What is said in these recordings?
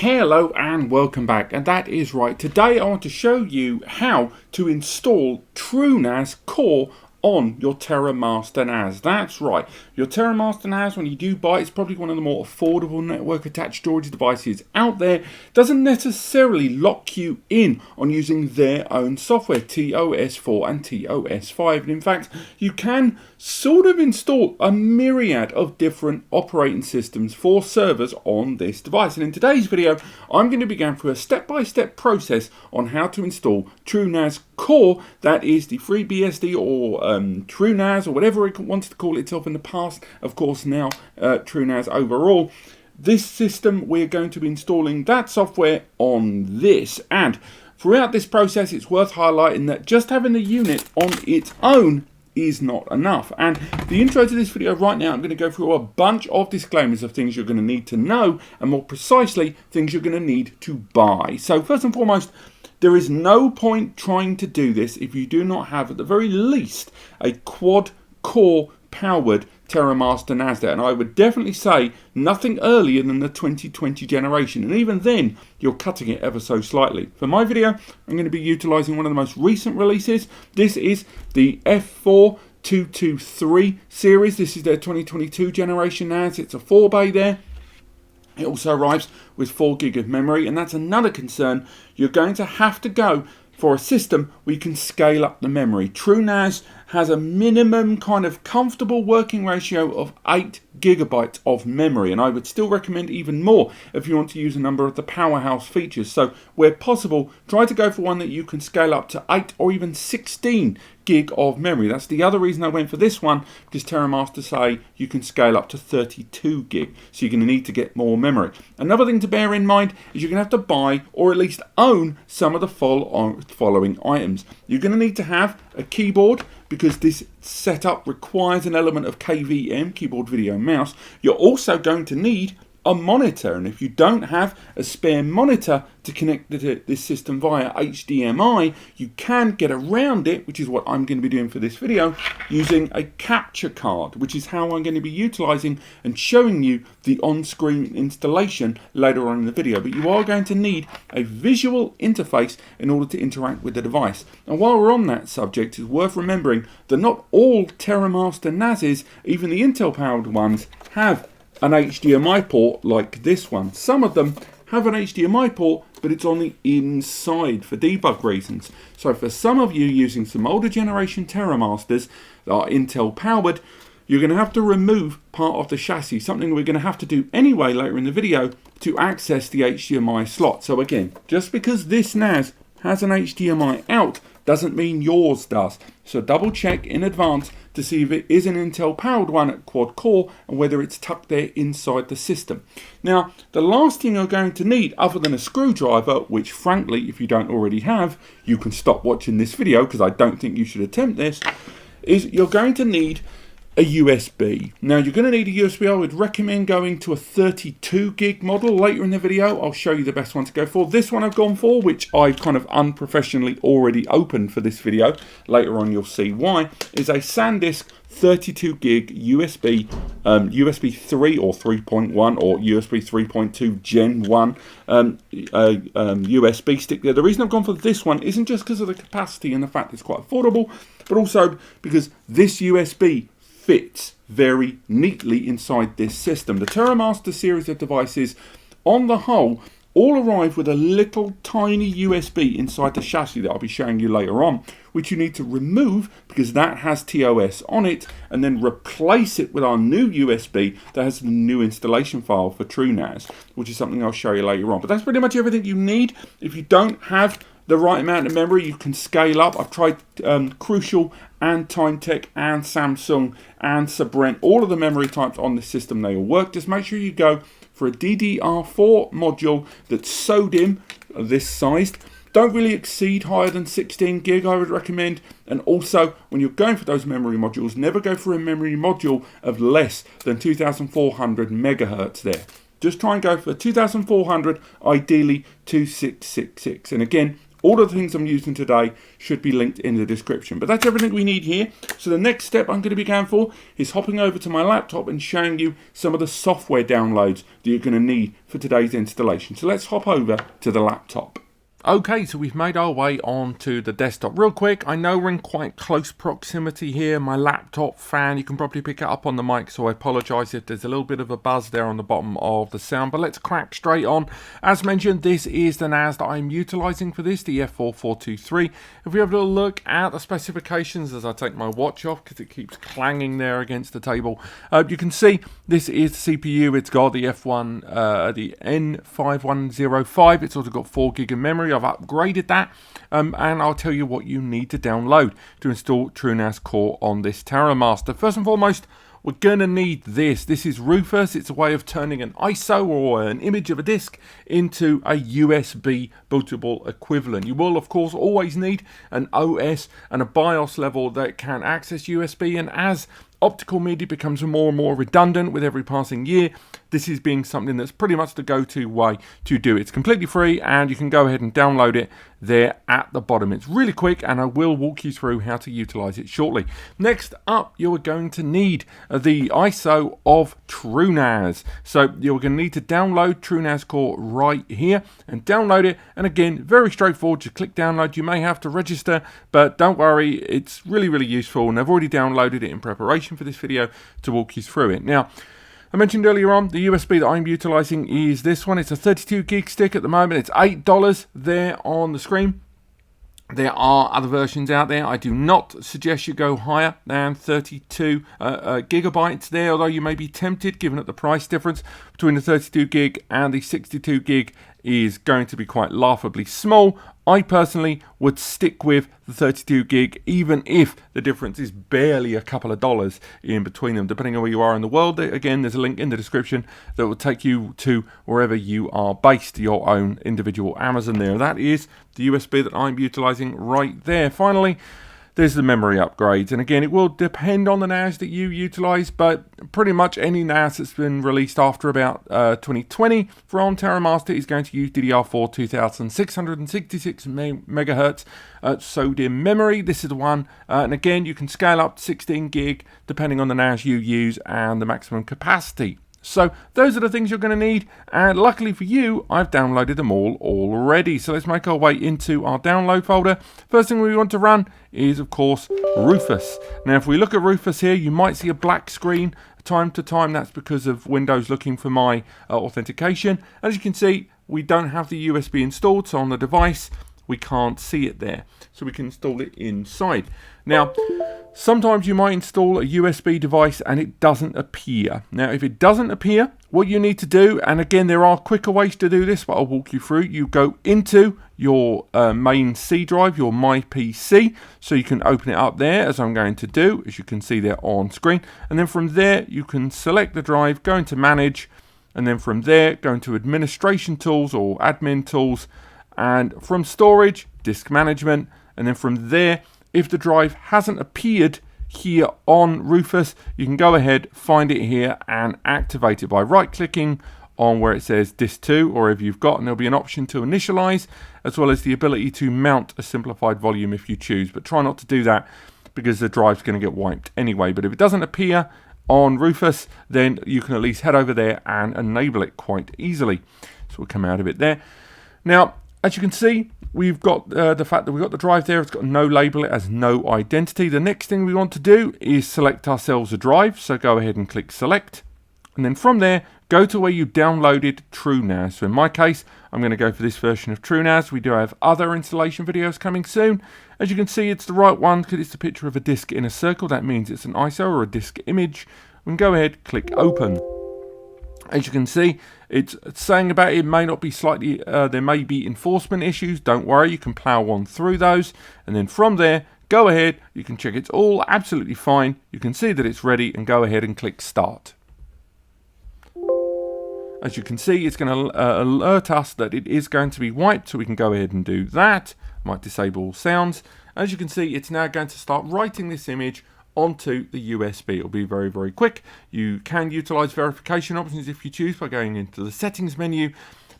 Hello and welcome back, and that is right. Today I want to show you how to install TrueNAS Core on your Terramaster NAS. That's right, your Terramaster NAS, when you do buy it, it's probably one of the more affordable network attached storage devices out there. Doesn't necessarily lock you in on using their own software, TOS4 and TOS5. And in fact, you can sort of install a myriad of different operating systems for servers on this device. And in today's video, I'm going to be going through a step-by-step process on how to install TrueNAS Core. That is the FreeBSD or TrueNAS, or whatever it wants to call itself in the past. Of course, now TrueNAS overall. This system, we're going to be installing that software on this. And throughout this process, it's worth highlighting that just having the unit on its own is not enough. And the intro to this video right now, I'm going to go through a bunch of disclaimers of things you're going to need to know, and more precisely, things you're going to need to buy. So first and foremost, there is no point trying to do this if you do not have, at the very least, a quad-core powered Terramaster NAS. And I would definitely say nothing earlier than the 2020 generation, and even then you're cutting it ever so slightly. For my video, I'm going to be utilizing one of the most recent releases. This is the F4223 series. This is their 2022 generation NAS. It's a 4-bay there. It also arrives with 4 gig of memory, and that's another concern. You're going to have to go for a system where you can scale up the memory. TrueNAS has a minimum kind of comfortable working ratio of 8 gigabytes of memory, and I would still recommend even more if you want to use a number of the powerhouse features. So where possible, try to go for one that you can scale up to 8 or even 16 gig of memory. That's the other reason I went for this one, because Terramaster say you can scale up to 32 gig, so you're going to need to get more memory. Another thing to bear in mind is you're going to have to buy or at least own some of the following items. You're going to need to have a keyboard, because this setup requires an element of KVM, keyboard video mouse. You're also going to need a monitor, and if you don't have a spare monitor to connect this system via HDMI, you can get around it, which is what I'm going to be doing for this video, using a capture card, which is how I'm going to be utilizing and showing you the on-screen installation later on in the video. But you are going to need a visual interface in order to interact with the device. And while we're on that subject, it's worth remembering that not all Terramaster NASes, even the Intel powered ones, have an HDMI port like this one. Some of them have an HDMI port, but it's on the inside for debug reasons. So for some of you using some older generation Terramasters that are Intel powered, you're going to have to remove part of the chassis, something we're going to have to do anyway later in the video to access the HDMI slot. So again, just because this NAS has an HDMI out doesn't mean yours does. So double check in advance to see if it is an Intel powered one at quad core and whether it's tucked there inside the system. Now, the last thing you're going to need, other than a screwdriver, which frankly, if you don't already have, you can stop watching this video because I don't think you should attempt this, is you're going to need a USB. Now you're going to need a USB. I would recommend going to a 32 gig model. Later in the video I'll show you the best one to go for. This one I've gone for, which I've kind of unprofessionally already opened for this video, later on you'll see why, is a SanDisk 32 gig USB, USB 3 or 3.1 or USB 3.2 Gen 1 USB stick there. The reason I've gone for this one isn't just because of the capacity and the fact it's quite affordable, but also because this USB fits very neatly inside this system. The Terramaster series of devices, on the whole, all arrive with a little tiny USB inside the chassis that I'll be showing you later on, which you need to remove because that has TOS on it, and then replace it with our new USB that has the new installation file for TrueNAS, which is something I'll show you later on. But that's pretty much everything you need. If you don't have the right amount of memory, you can scale up. I've tried Crucial and TimeTech and Samsung and Sabrent, all of the memory types on the system, they all work. Just make sure you go for a DDR4 module that's SODIMM, this sized. Don't really exceed higher than 16 gig, I would recommend. And also, when you're going for those memory modules, never go for a memory module of less than 2400 megahertz there. Just try and go for 2400, ideally 2666. And again, All of the things I'm using today should be linked in the description. But that's everything we need here. So the next step I'm going to be going for is hopping over to my laptop and showing you some of the software downloads that you're going to need for today's installation. So let's hop over to the laptop. Okay, so we've made our way onto the desktop. Real quick, I know we're in quite close proximity here. My laptop fan, you can probably pick it up on the mic, so I apologise if there's a little bit of a buzz there on the bottom of the sound, but let's crack straight on. As mentioned, this is the NAS that I'm utilising for this, the F4423. If we have a little look at the specifications as I take my watch off, because it keeps clanging there against the table, you can see this is the CPU. It's got the the N5105. It's also got 4 gig of memory. I've upgraded that, and I'll tell you what you need to download to install TrueNAS Core on this Terramaster. First and foremost, we're going to need this. This is Rufus. It's a way of turning an ISO or an image of a disk into a USB bootable equivalent. You will, of course, always need an OS and a BIOS level that can access USB, and as optical media becomes more and more redundant with every passing year, this is being something that's pretty much the go-to way to do it. It's completely free, and you can go ahead and download it there at the bottom. It's really quick, and I will walk you through how to utilize it shortly. Next up, you're going to need the ISO of TrueNAS. So you're going to need to download TrueNAS Core right here and download it. And again, very straightforward. Just click download. You may have to register, but don't worry, it's really, really useful, and I've already downloaded it in preparation for this video to walk you through it. Now, I mentioned earlier on, the USB that I'm utilising is this one. It's a 32 gig stick at the moment. It's $8 there on the screen. There are other versions out there. I do not suggest you go higher than 32 gigabytes there, although you may be tempted given that the price difference between the 32 gig and the 62 gig is going to be quite laughably small. I personally would stick with the 32 gig, even if the difference is barely a couple of dollars in between them, depending on where you are in the world. Again, there's a link in the description that will take you to wherever you are based, your own individual Amazon there. That is the USB that I'm utilizing right there. Finally, there's the memory upgrades, and again, it will depend on the NAS that you utilize, but pretty much any NAS that's been released after about 2020 from Terramaster is going to use DDR4 2666 megahertz sodium memory. This is the one, and again, you can scale up to 16 gig depending on the NAS you use and the maximum capacity. So those are the things you're going to need, and luckily for you, I've downloaded them all already. So let's make our way into our download folder. First thing we want to run is, of course, Rufus. Now, if we look at Rufus here, you might see a black screen time to time. That's because of Windows looking for my authentication. As you can see, we don't have the USB installed, so on the device, we can't see it there. So we can install it inside. Now, sometimes you might install a USB device and it doesn't appear. Now, if it doesn't appear, what you need to do, and again, there are quicker ways to do this, but I'll walk you through. You go into your main C drive, your My PC, so you can open it up there, as I'm going to do, as you can see there on screen. And then from there, you can select the drive, go into Manage, and then from there, go into Administration Tools or Admin Tools, and from Storage, Disk Management, and then from there, if the drive hasn't appeared here on Rufus, you can go ahead, find it here, and activate it by right-clicking on where it says Disk 2, or if you've got, and there'll be an option to initialize, as well as the ability to mount a simplified volume if you choose. But try not to do that because the drive's going to get wiped anyway. But if it doesn't appear on Rufus, then you can at least head over there and enable it quite easily. So we'll come out of it there. Now, as you can see, we've got the fact that we've got the drive there. It's got no label. It has no identity. The next thing we want to do is select ourselves a drive. So go ahead and click select. And then from there, go to where you downloaded TrueNAS. So in my case, I'm going to go for this version of TrueNAS. We do have other installation videos coming soon. As you can see, it's the right one because it's the picture of a disk in a circle. That means it's an ISO or a disk image. We can go ahead, click open. As you can see, it's saying about it may not be slightly, there may be enforcement issues. Don't worry, you can plow on through those. And then from there, go ahead, you can check it's all absolutely fine. You can see that it's ready and go ahead and click start. As you can see, it's going to alert us that it is going to be wiped, so we can go ahead and do that. Might disable sounds. As you can see, it's now going to start writing this image onto the USB. It'll be very, very quick. You can utilize verification options if you choose by going into the settings menu,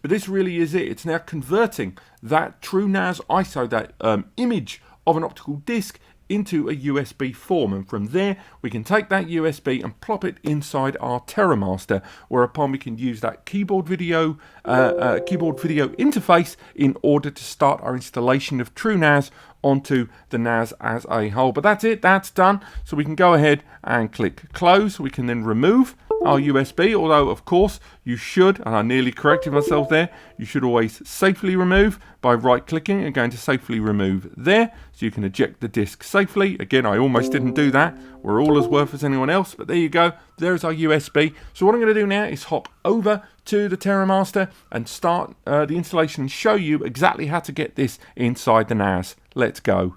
But this really is it. It's now converting that TrueNAS ISO, that image of an optical disc, into a USB form, and from there we can take that USB and plop it inside our Terramaster, whereupon we can use that keyboard video interface in order to start our installation of TrueNAS onto the NAS as a whole. But that's it, that's done. So we can go ahead and click close. We can then remove our USB, although of course you should, and I nearly corrected myself there, you should always safely remove by right clicking and going to safely remove there, so you can eject the disk safely. Again, I almost didn't do that. We're all as worth as anyone else, but there you go, there's our USB. So what I'm going to do now is hop over to the Terramaster and start the installation and show you exactly how to get this inside the NAS. Let's go.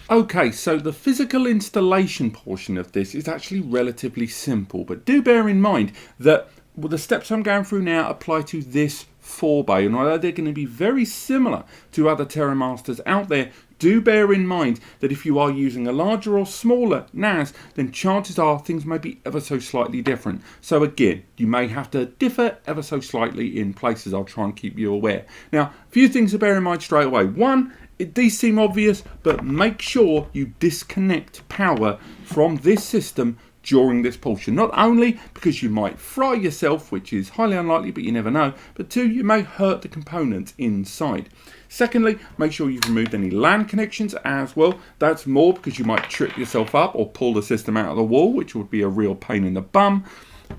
Okay, so the physical installation portion of this is actually relatively simple, but do bear in mind that the steps I'm going through now apply to this 4-bay, and although they're going to be very similar to other Terramasters out there, do bear in mind that if you are using a larger or smaller NAS, then chances are things may be ever so slightly different. So again, you may have to differ ever so slightly in places. I'll try and keep you aware. Now, a few things to bear in mind straight away. One, these seem obvious, but make sure you disconnect power from this system during this portion. Not only because you might fry yourself, which is highly unlikely, but you never know, but two, you may hurt the components inside. Secondly, make sure you've removed any LAN connections as well. That's more because you might trip yourself up or pull the system out of the wall, which would be a real pain in the bum.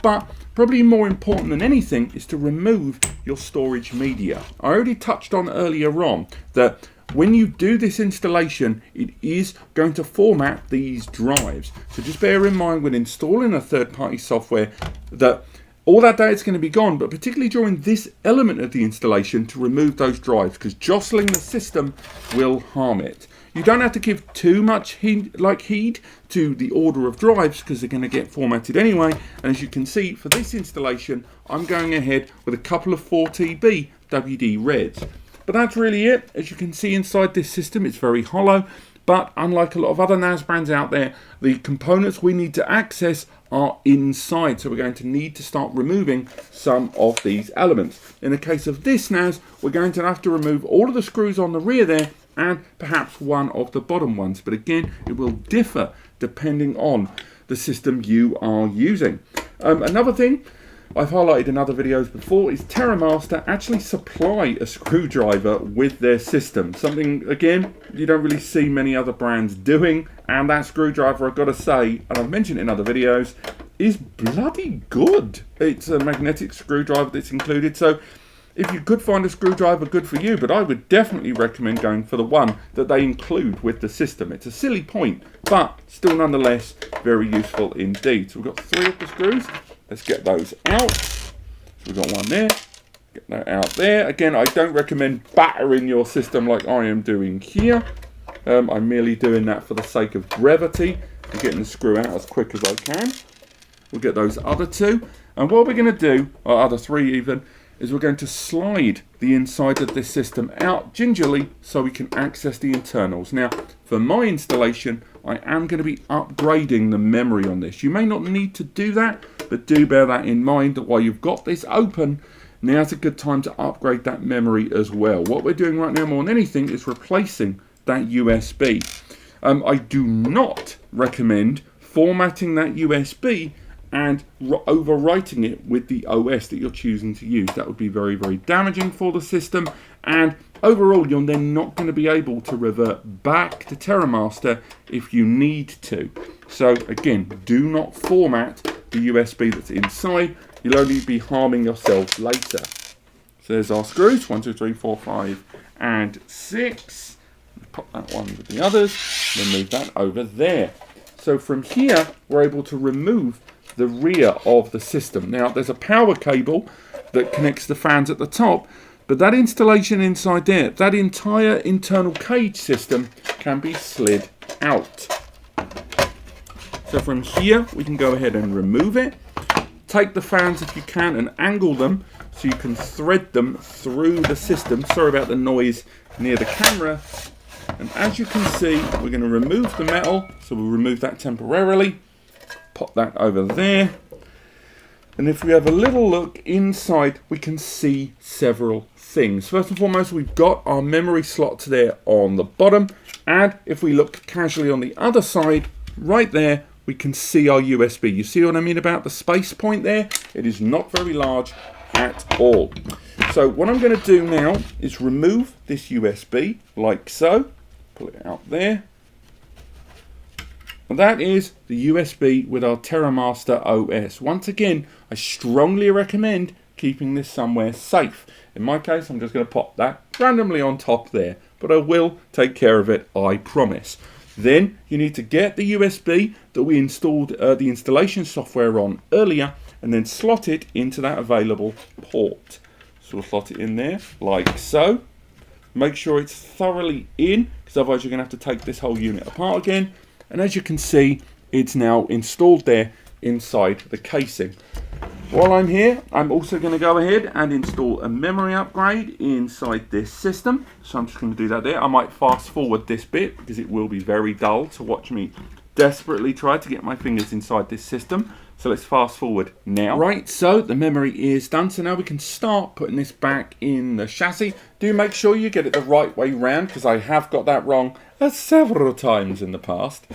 But probably more important than anything is to remove your storage media. I already touched on earlier on that when you do this installation, it is going to format these drives. So just bear in mind when installing a third-party software that all that data is going to be gone, but particularly during this element of the installation, to remove those drives, because jostling the system will harm it. You don't have to give too much heed to the order of drives because they're going to get formatted anyway. And as you can see, for this installation, I'm going ahead with a couple of 4TB WD RAIDs. But that's really it. As you can see inside this system, it's very hollow. But unlike a lot of other NAS brands out there, the components we need to access are inside. So we're going to need to start removing some of these elements. In the case of this NAS, we're going to have to remove all of the screws on the rear there and perhaps one of the bottom ones. But again, it will differ depending on the system you are using. Another thing I've highlighted in other videos before is Terramaster actually supply a screwdriver with their system. Something, again, you don't really see many other brands doing. And that screwdriver, I've got to say, and I've mentioned it in other videos, is bloody good. It's a magnetic screwdriver that's included. So if you could find a screwdriver, good for you. But I would definitely recommend going for the one that they include with the system. It's a silly point, but still nonetheless very useful indeed. So we've got 3 of the screws. Let's get those out. So we've got one there. Get that out there. Again, I don't recommend battering your system like I am doing here. I'm merely doing that for the sake of brevity and getting the screw out as quick as I can. We'll get those other 2. And what we're going to do, or other 3 even, is we're going to slide the inside of this system out gingerly so we can access the internals. Now, for my installation, I am going to be upgrading the memory on this. You may not need to do that, but do bear that in mind that while you've got this open, now's a good time to upgrade that memory as well. What we're doing right now more than anything is replacing that USB. I do not recommend formatting that USB and overwriting it with the OS that you're choosing to use. That would be very, very damaging for the system, and overall you're then not going to be able to revert back to Terramaster if you need to. So again, do not format the USB that's inside. You'll only be harming yourself later. So there's our screws, 1, 2, 3, 4, 5 and 6. Pop that one with the others, then move that over there. So from here we're able to remove the rear of the system. Now there's a power cable that connects the fans at the top, but that installation inside there, that entire internal cage system can be slid out. So from here we can go ahead and remove it. Take the fans if you can and angle them so you can thread them through the system. Sorry about the noise near the camera. And as you can see, we're going to remove the metal, so we'll remove that temporarily. Pop that over there. And if we have a little look inside, we can see several things. First and foremost, we've got our memory slots there on the bottom, and if we look casually on the other side, right there, we can see our USB. You see what I mean about the space point there? It is not very large at all. So what I'm going to do now is remove this USB like so. Pull it out there. And that is the USB with our Terramaster OS. Once again, I strongly recommend keeping this somewhere safe. In my case, I'm just going to pop that randomly on top there, but I will take care of it, I promise. Then you need to get the USB that we installed the installation software on earlier, and then slot it into that available port. So we'll slot it in there like so. Make sure it's thoroughly in, because otherwise you're going to have to take this whole unit apart again. And as you can see, it's now installed there inside the casing. While I'm here, I'm also going to go ahead and install a memory upgrade inside this system. So I'm just going to do that there. I might fast forward this bit because it will be very dull to watch me desperately try to get my fingers inside this system. So let's fast forward now. Right, so the memory is done. So now we can start putting this back in the chassis. Do make sure you get it the right way round, because I have got that wrong several times in the past.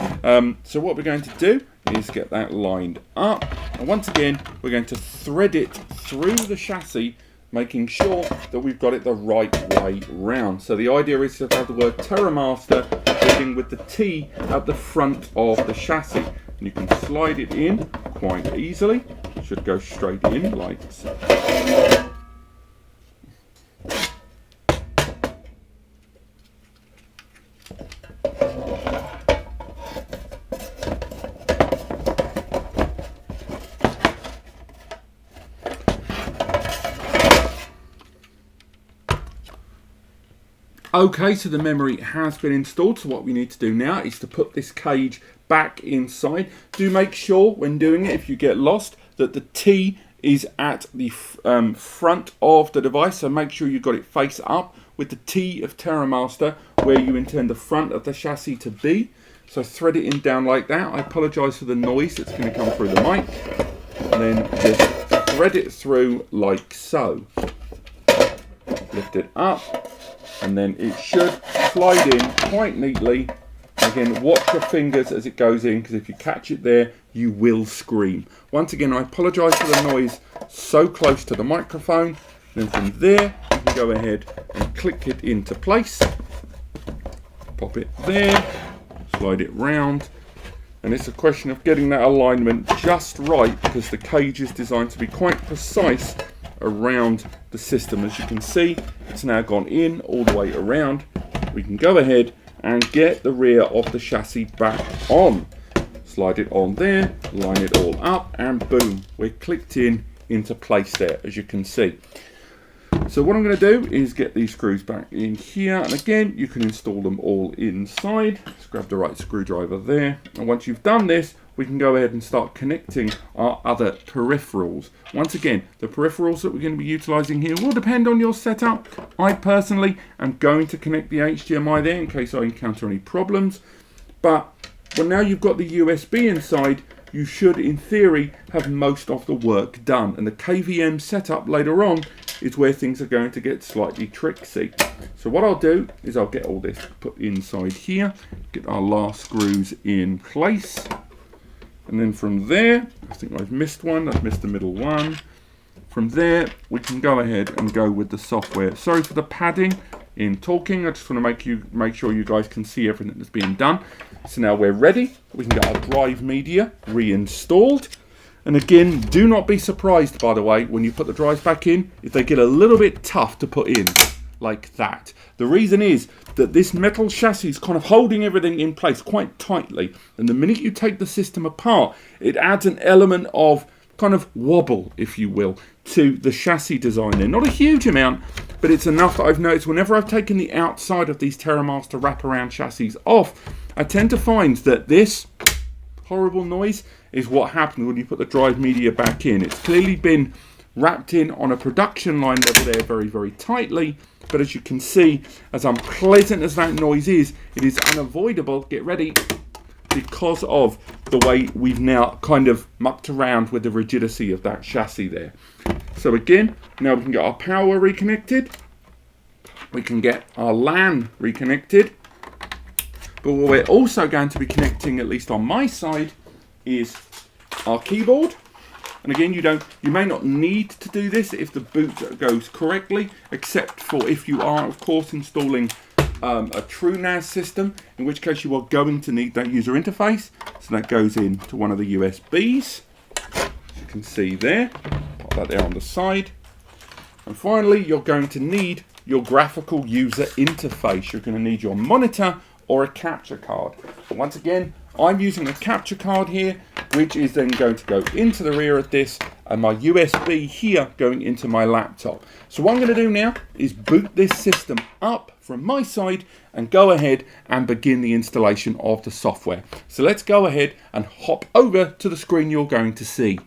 So what we're going to do is get that lined up. And once again, we're going to thread it through the chassis, making sure that we've got it the right way round. So the idea is to have the word Terramaster sitting with the T at the front of the chassis. And you can slide it in quite easily. It should go straight in like so. Okay, so the memory has been installed. So what we need to do now is to put this cage back inside. Do make sure when doing it, if you get lost, that the T is at the front of the device. So make sure you've got it face up with the T of Terramaster where you intend the front of the chassis to be. So thread it in down like that. I apologise for the noise that's going to come through the mic. And then just thread it through like so. Lift it up. And then it should slide in quite neatly. Again, watch your fingers as it goes in, because if you catch it there, you will scream. Once again, I apologise for the noise so close to the microphone. Then from there, you can go ahead and click it into place. Pop it there, slide it round. And it's a question of getting that alignment just right, because the cage is designed to be quite precise around the system. As you can see, it's now gone in all the way around. We can go ahead and get the rear of the chassis back on. Slide it on there, line it all up, and boom, we're clicked in into place there, as you can see. So what I'm going to do is get these screws back in here, and again, you can install them all inside. Just grab the right screwdriver there, and once you've done this, we can go ahead and start connecting our other peripherals. Once again, the peripherals that we're going to be utilizing here will depend on your setup. I personally am going to connect the HDMI there in case I encounter any problems. But well, now you've got the USB inside, you should, in theory, have most of the work done. And the KVM setup later on is where things are going to get slightly tricksy. So what I'll do is I'll get all this put inside here, get our last screws in place. And then from there, I think I've missed one, I've missed the middle one. From there, we can go ahead and go with the software. Sorry for the padding in talking, I just want to make sure you guys can see everything that's being done. So now we're ready, we can get our drive media reinstalled. And again, do not be surprised, by the way, when you put the drives back in, if they get a little bit tough to put in, like that. The reason is that this metal chassis is kind of holding everything in place quite tightly, and the minute you take the system apart, it adds an element of kind of wobble, if you will, to the chassis design there. Not a huge amount, but it's enough that I've noticed whenever I've taken the outside of these Terramaster wraparound chassis off, I tend to find that this horrible noise is what happens when you put the drive media back in. It's clearly been wrapped in on a production line level there very, very tightly. But as you can see, as unpleasant as that noise is, it is unavoidable, get ready, because of the way we've now kind of mucked around with the rigidity of that chassis there. So again, now we can get our power reconnected. we can get our LAN reconnected. But what we're also going to be connecting, at least on my side, is our keyboard. And again, you may not need to do this if the boot goes correctly, except for if you are, of course, installing a TrueNAS system, in which case you are going to need that user interface. So that goes into one of the USBs. As you can see there, pop that there on the side. And finally, you're going to need your graphical user interface. You're going to need your monitor or a capture card. But once again, I'm using a capture card here, which is then going to go into the rear of this, and my USB here going into my laptop. So what I'm going to do now is boot this system up from my side and go ahead and begin the installation of the software. So let's go ahead and hop over to the screen you're going to see.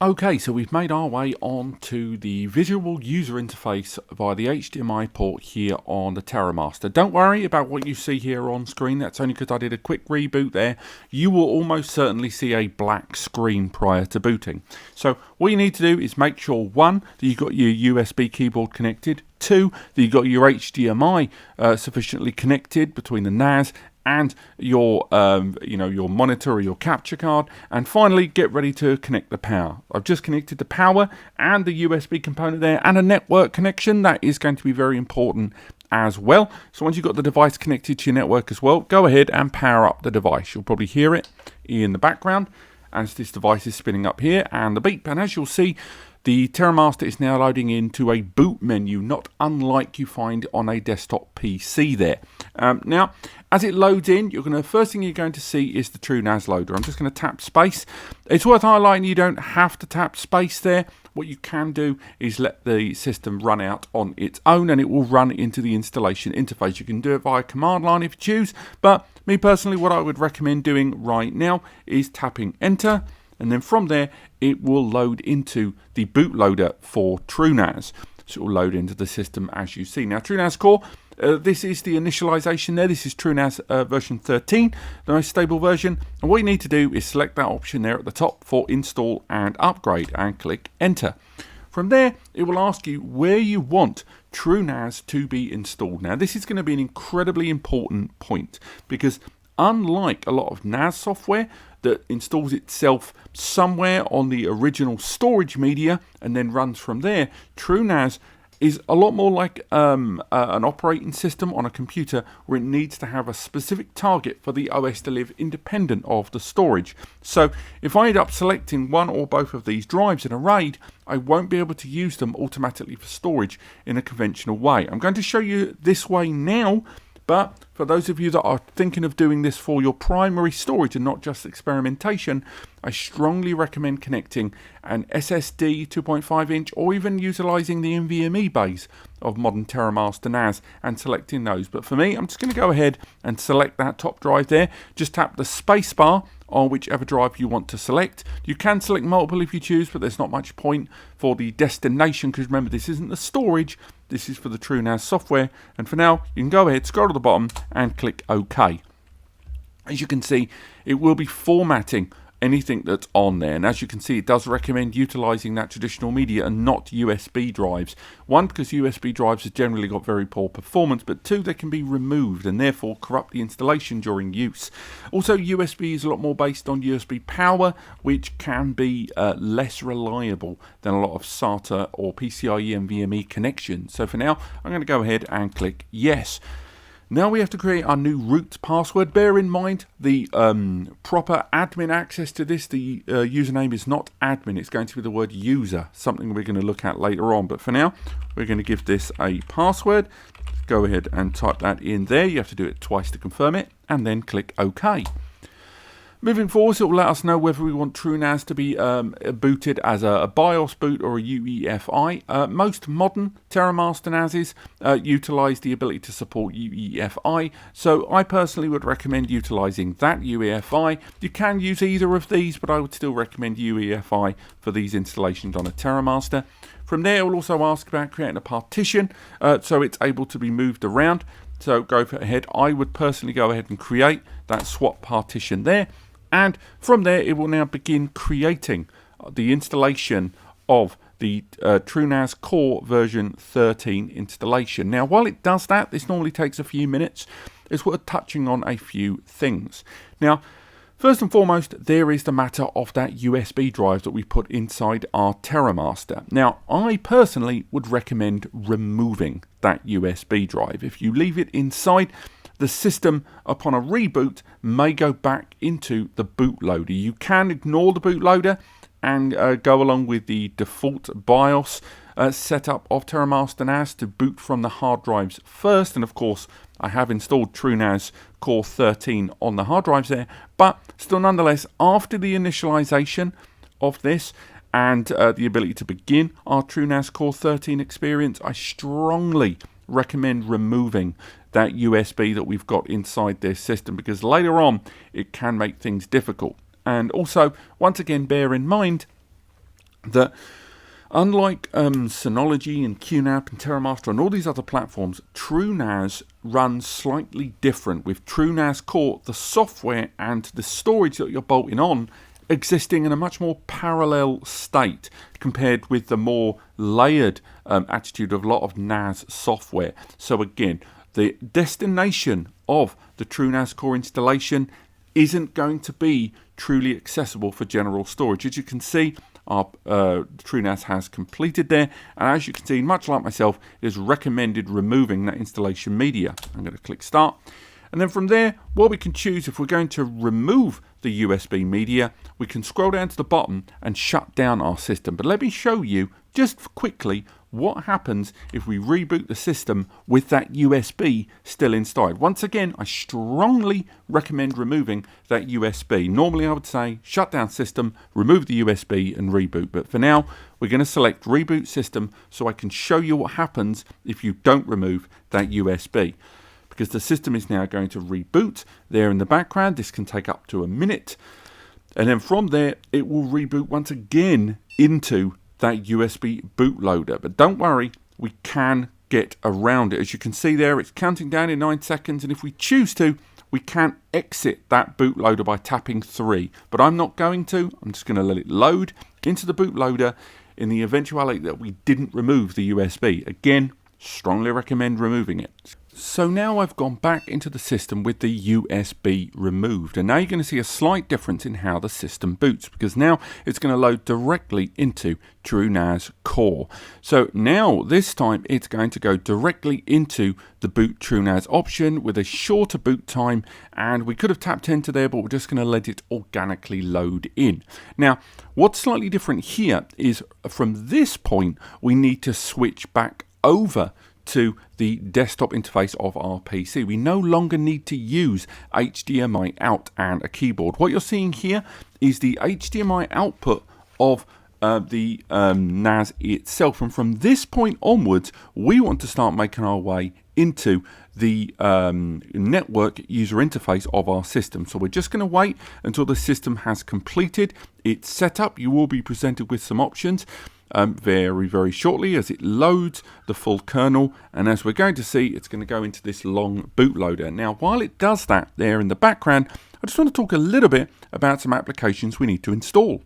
Okay, so we've made our way on to the visual user interface via the HDMI port here on the Terramaster. Don't worry about what you see here on screen, that's only because I did a quick reboot there. You will almost certainly see a black screen prior to booting. So what you need to do is make sure, 1, that you've got your USB keyboard connected, 2, that you've got your HDMI sufficiently connected between the NAS and your your monitor or your capture card, and finally get ready to connect the power. I've just connected the power and the USB component there, and a network connection. That is going to be very important as well. So once you've got the device connected to your network as well, go ahead and power up the device. You'll probably hear it in the background as this device is spinning up here, and the beep. And as you'll see, the Terramaster is now loading into a boot menu, not unlike you find on a desktop PC there. Now, as it loads in, first thing you're going to see is the TrueNAS loader. I'm just going to tap space. It's worth highlighting you don't have to tap space there. What you can do is let the system run out on its own, and it will run into the installation interface. You can do it via command line if you choose, but me personally, what I would recommend doing right now is tapping enter. And then from there, it will load into the bootloader for TrueNAS. So it will load into the system as you see. Now, TrueNAS Core, this is the initialization there. This is TrueNAS version 13, the most stable version. And what you need to do is select that option there at the top for install and upgrade and click enter. From there, it will ask you where you want TrueNAS to be installed. Now, this is going to be an incredibly important point because unlike a lot of NAS software that installs itself somewhere on the original storage media and then runs from there, TrueNAS is a lot more like an operating system on a computer where it needs to have a specific target for the OS to live independent of the storage. So if I end up selecting one or both of these drives in a RAID, I won't be able to use them automatically for storage in a conventional way. I'm going to show you this way now, but for those of you that are thinking of doing this for your primary storage and not just experimentation, I strongly recommend connecting an SSD 2.5 inch or even utilising the NVMe bays of modern Terramaster NAS and selecting those. But for me, I'm just going to go ahead and select that top drive there. Just tap the space bar on whichever drive you want to select. You can select multiple if you choose, but there's not much point for the destination because remember, this isn't the storage, this is for the TrueNAS software. And for now, you can go ahead, scroll to the bottom and click OK. As you can see, it will be formatting anything that's on there, and as you can see, it does recommend utilizing that traditional media and not USB drives. 1, because USB drives have generally got very poor performance, but 2, they can be removed and therefore corrupt the installation during use. Also, USB is a lot more based on USB power, which can be less reliable than a lot of SATA or PCIe NVMe connections. So for now, I'm going to go ahead and click yes. Now we have to create our new root password. Bear in mind the proper admin access to this. The username is not admin. It's going to be the word user, something we're going to look at later on. But for now, we're going to give this a password. Go ahead and type that in there. You have to do it twice to confirm it and then click OK. Moving forward, it will let us know whether we want TrueNAS to be booted as a BIOS boot or a UEFI. Most modern Terramaster NASs utilise the ability to support UEFI, so I personally would recommend utilising that UEFI. You can use either of these, but I would still recommend UEFI for these installations on a Terramaster. From there, it will also ask about creating a partition, so it's able to be moved around. So go ahead, I would personally go ahead and create that swap partition there. And from there, it will now begin creating the installation of the TrueNAS Core version 13 installation. Now, while it does that, this normally takes a few minutes. It's worth touching on a few things. Now, first and foremost, there is the matter of that USB drive that we put inside our Terramaster. Now, I personally would recommend removing that USB drive. If you leave it inside, the system upon a reboot may go back into the bootloader. You can ignore the bootloader and go along with the default BIOS setup of Terramaster NAS to boot from the hard drives first. And of course, I have installed TrueNAS Core 13 on the hard drives there, but still nonetheless, after the initialization of this and the ability to begin our TrueNAS Core 13 experience, I strongly recommend removing that USB that we've got inside this system, because later on it can make things difficult. And also, once again, bear in mind that unlike Synology and QNAP and Terramaster and all these other platforms, TrueNAS runs slightly different. With TrueNAS Core, the software and the storage that you're bolting on existing in a much more parallel state compared with the more layered attitude of a lot of NAS software. So again, the destination of the TrueNAS Core installation isn't going to be truly accessible for general storage. As you can see, our TrueNAS has completed there, and as you can see, much like myself, it is recommended removing that installation media. I'm going to click start, and then from there, what we can choose, if we're going to remove the USB media, we can scroll down to the bottom and shut down our system. But let me show you just quickly what happens if we reboot the system with that USB still inside. Once again, I strongly recommend removing that USB. Normally I would say shut down system, remove the USB and reboot. But for now, we're going to select reboot system so I can show you what happens if you don't remove that USB. Because the system is now going to reboot there in the background. This can take up to a minute. And then from there, it will reboot once again into that USB bootloader. But don't worry, we can get around it. As you can see there, it's counting down in 9 seconds. And if we choose to, we can exit that bootloader by tapping 3. But I'm not going to. I'm just going to let it load into the bootloader in the eventuality that we didn't remove the USB. Again, strongly recommend removing it. So now I've gone back into the system with the USB removed, and now you're going to see a slight difference in how the system boots, because now it's going to load directly into TrueNAS Core. So now this time it's going to go directly into the boot TrueNAS option with a shorter boot time, and we could have tapped enter there, but we're just going to let it organically load in. Now what's slightly different here is from this point we need to switch back over to the desktop interface of our PC. We no longer need to use HDMI out and a keyboard. What you're seeing here is the HDMI output of the NAS itself, and from this point onwards we want to start making our way into the network user interface of our system. So we're just going to wait until the system has completed its setup. You will be presented with some options very shortly as it loads the full kernel, and as we're going to see, it's going to go into this long bootloader. Now while it does that there in the background, I just want to talk a little bit about some applications we need to install.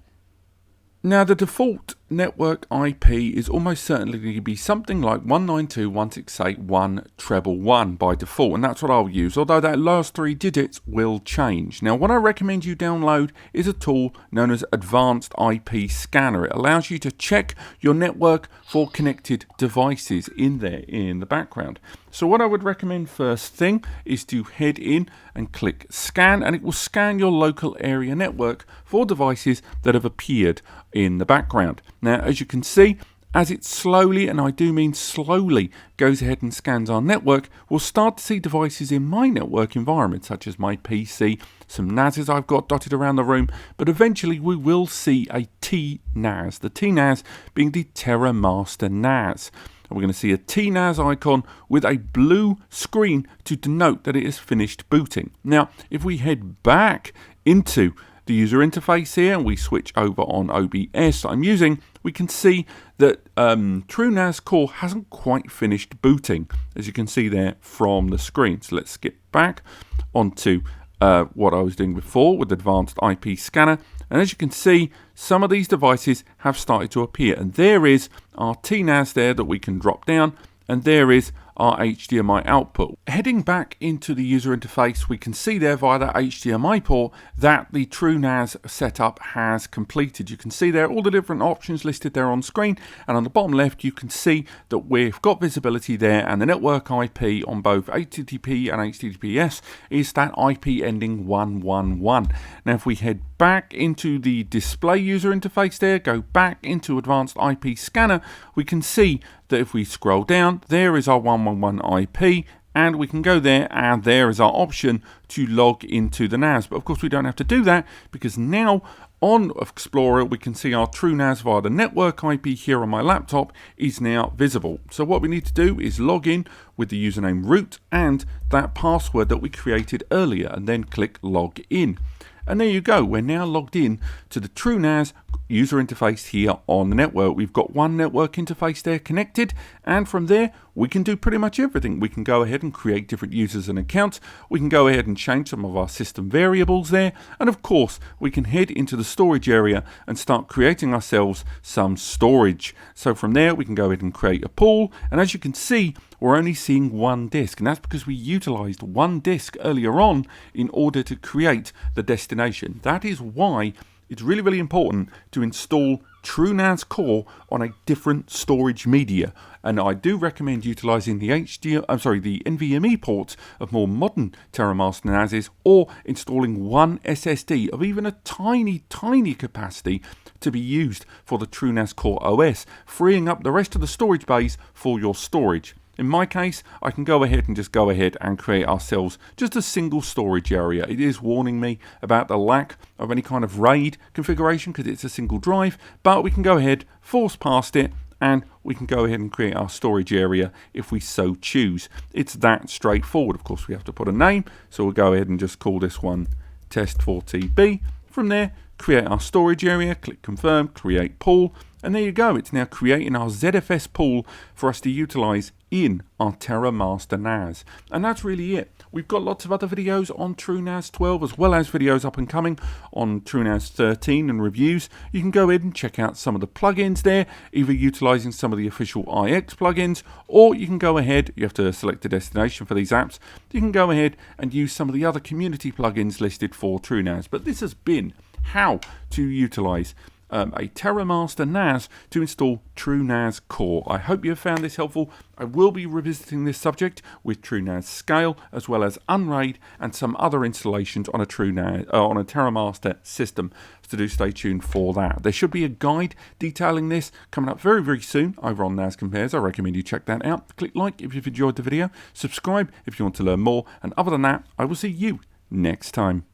Now the default network IP is almost certainly going to be something like 192.168.1.1 by default, and that's what I'll use, although that last 3 digits will change. Now what I recommend you download is a tool known as Advanced IP Scanner. It allows you to check your network for connected devices in there in the background. So what I would recommend first thing is to head in and click scan, and it will scan your local area network for devices that have appeared in the background. Now as you can see, as it slowly, and I do mean slowly, goes ahead and scans our network, we'll start to see devices in my network environment, such as my PC, some NASs I've got dotted around the room, but eventually we will see a TNAS, the TNAS being the Terramaster NAS. And we're going to see a TNAS icon with a blue screen to denote that it has finished booting. Now, if we head back into the user interface here and we switch over on OBS that I'm using, we can see that TrueNAS Core hasn't quite finished booting, as you can see there from the screen. So let's skip back onto what I was doing before with Advanced IP Scanner, And as you can see, some of these devices have started to appear, and there is our TNAS there that we can drop down, and there is our HDMI output. Heading back into the user interface, we can see there via that HDMI port that the TrueNAS setup has completed. You can see there all the different options listed there on screen, and on the bottom left you can see that we've got visibility there, and the network IP on both HTTP and HTTPS is that IP ending 111. Now if we head back into the display user interface there, go back into advanced IP scanner, we can see that if we scroll down, there is our 111 IP, and we can go there, and there is our option to log into the NAS. But of course we don't have to do that, because now on Explorer we can see our TrueNAS via the network IP here on my laptop is now visible. So what we need to do is log in with the username root and that password that we created earlier, and then click log in. And there you go, we're now logged in to the TrueNAS user interface here on the network. We've got one network interface there connected, and from there we can do pretty much everything. We can go ahead and create different users and accounts, we can go ahead and change some of our system variables there, and of course we can head into the storage area and start creating ourselves some storage. So from there we can go ahead and create a pool, and as you can see, we're only seeing one disk, and that's because we utilized one disk earlier on in order to create the destination. That is why it's really, really important to install TrueNAS Core on a different storage media, and I do recommend utilizing the NVMe ports of more modern Terramaster NASs, or installing one SSD of even a tiny capacity to be used for the TrueNAS Core OS, freeing up the rest of the storage bays for your storage. In my case, I can go ahead and create ourselves just a single storage area. It is warning me about the lack of any kind of RAID configuration because it's a single drive, but we can go ahead, force past it, and we can go ahead and create our storage area if we so choose. It's that straightforward. Of course, we have to put a name, so we'll go ahead and just call this one test4tb. From there, create our storage area, click confirm, create pool, and there you go. It's now creating our ZFS pool for us to utilize in our Terramaster NAS. And that's really it. We've got lots of other videos on TrueNAS 12, as well as videos up and coming on TrueNAS 13 and reviews. You can go ahead and check out some of the plugins there, either utilizing some of the official IX plugins, or you can go ahead, you have to select a destination for these apps, you can go ahead and use some of the other community plugins listed for TrueNAS. But this has been how to utilize a Terramaster NAS to install TrueNAS Core. I hope you have found this helpful. I will be revisiting this subject with TrueNAS Scale, as well as Unraid and some other installations on a Terramaster system. So do stay tuned for that. There should be a guide detailing this coming up very, very soon over on NAS Compares. I recommend you check that out. Click like if you've enjoyed the video, subscribe if you want to learn more, and other than that, I will see you next time.